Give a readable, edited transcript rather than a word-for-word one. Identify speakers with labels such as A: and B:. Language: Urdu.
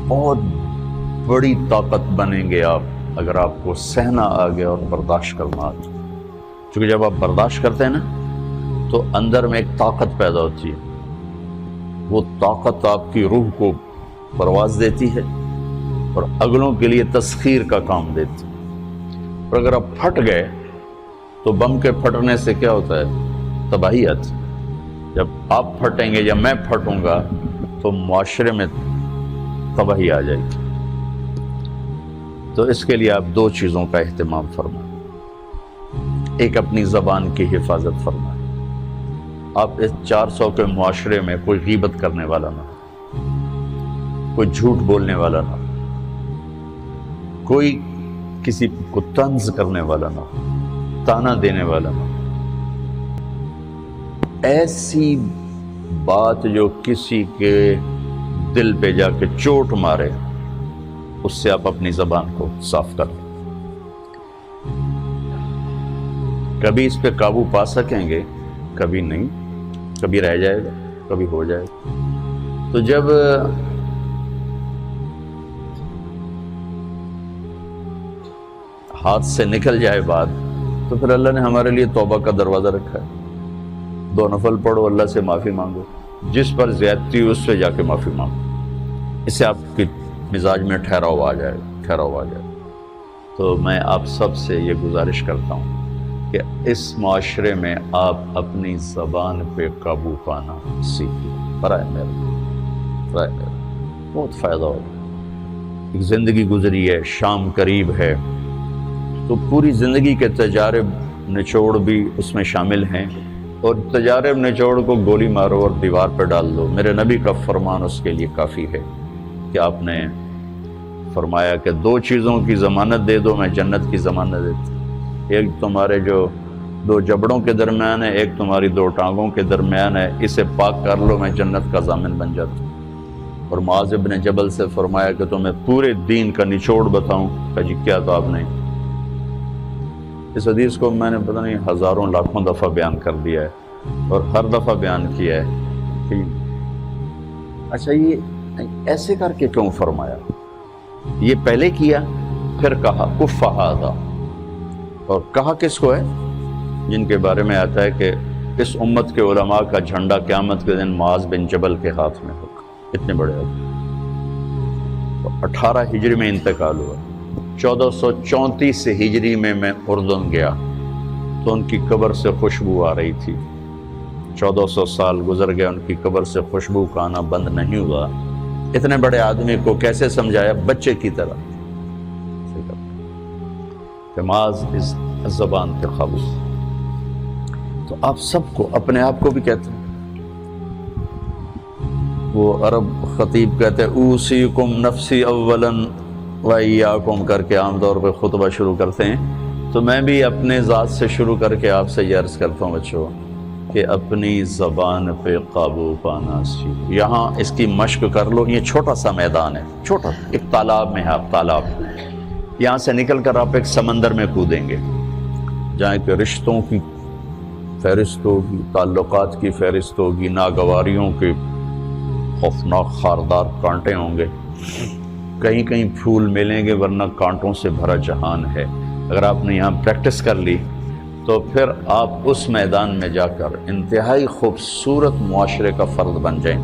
A: بہت بڑی طاقت بنیں گے آپ اگر آپ کو سہنا آ گیا اور برداشت کرنا آ گیا. چونکہ جب آپ برداشت کرتے ہیں نا تو اندر میں ایک طاقت پیدا ہوتی ہے. وہ طاقت آپ کی روح کو پرواز دیتی ہے اور اگلوں کے لیے تسخیر کا کام دیتی ہے. اور اگر آپ پھٹ گئے تو بم کے پھٹنے سے کیا ہوتا ہے؟ تباہی آتی. جب آپ پھٹیں گے یا میں پھٹوں گا تو معاشرے میں تباہی آ جائے گی. تو اس کے لیے آپ دو چیزوں کا اہتمام فرمائیں. ایک اپنی زبان کی حفاظت فرمائیں. آپ اس 400 کے معاشرے میں کوئی غیبت کرنے والا نہ ہو، کوئی جھوٹ بولنے والا نہ ہو، کوئی کسی کو طنز کرنے والا نہ ہو، تانا دینے والا نہ ہو. ایسی بات جو کسی کے دل پہ جا کے چوٹ مارے اس سے آپ اپنی زبان کو صاف کر لیں. کبھی اس پہ قابو پا سکیں گے، کبھی نہیں، کبھی رہ جائے گا، کبھی ہو جائے گا. تو جب ہاتھ سے نکل جائے بات تو پھر اللہ نے ہمارے لیے توبہ کا دروازہ رکھا ہے. 2 نفل پڑھو، اللہ سے معافی مانگو، جس پر زیادتی اس سے جا کے معافی مانگو. اس سے آپ کی مزاج میں ٹھہراؤ آ جائے گا. تو میں آپ سب سے یہ گزارش کرتا ہوں کہ اس معاشرے میں آپ اپنی زبان پہ قابو پانا سیکھیں. برائے میرا بہت فائدہ ہوگا. ایک زندگی گزری ہے، شام قریب ہے، تو پوری زندگی کے تجارب نچوڑ بھی اس میں شامل ہیں. اور تجارب نچوڑ کو گولی مارو اور دیوار پہ ڈال دو. میرے نبی کا فرمان اس کے لیے کافی ہے کہ آپ نے فرمایا کہ 2 چیزوں کی ضمانت دے دو، میں جنت کی ضمانت دیتا. ایک تمہارے جو 2 جبڑوں کے درمیان ہے، ایک تمہاری 2 ٹانگوں کے درمیان ہے، اسے پاک کر لو، میں جنت کا ضامن بن جاتا ہوں. اور معاذ بن جبل سے فرمایا کہ تمہیں پورے دین کا نچوڑ بتاؤں. کہ جی کیا؟ تو آپ نے اس حدیث کو میں نے پتہ نہیں ہزاروں لاکھوں دفعہ بیان کر دیا ہے، اور ہر دفعہ بیان کیا ہے کہ اچھا یہ ایسے کر کے کیوں فرمایا؟ یہ پہلے کیا پھر کہا کف ھذا. اور کہا کس کو ہے؟ جن کے بارے میں آتا ہے کہ اس امت کے علماء کا جھنڈا قیامت کے دن معاذ بن جبل کے ہاتھ میں ہوگا. اتنے بڑے آدمی. تو 18 ہجری میں انتقال ہوا. 1434 ہجری میں اردن گیا تو ان کی قبر سے خوشبو آ رہی تھی. 1400 سال گزر گئے، ان کی قبر سے خوشبو کا آنا بند نہیں ہوا. اتنے بڑے آدمی کو کیسے سمجھایا؟ بچے کی طرح. معاذ اس زبان کے قابو. تو آپ سب کو، اپنے آپ کو بھی کہتے ہیں، وہ عرب خطیب کہتے ہیں اوصیکم نفسی اولا وایاکم کر کے عام طور پہ خطبہ شروع کرتے ہیں. تو میں بھی اپنے ذات سے شروع کر کے آپ سے یہ عرض کرتا ہوں بچوں کہ اپنی زبان پہ قابو پانا سیکھو. یہاں اس کی مشق کر لو. یہ چھوٹا سا میدان ہے، چھوٹا ایک تالاب میں ہے. آپ تالاب، یہاں سے نکل کر آپ ایک سمندر میں کودیں گے جہاں کہ رشتوں کی فہرست ہوگی، تعلقات کی فہرست ہوگی، ناگواریوں کے خوفناک خاردار کانٹے ہوں گے. کہیں کہیں پھول ملیں گے ورنہ کانٹوں سے بھرا جہان ہے. اگر آپ نے یہاں پریکٹس کر لی تو پھر آپ اس میدان میں جا کر انتہائی خوبصورت معاشرے کا فرد بن جائیں.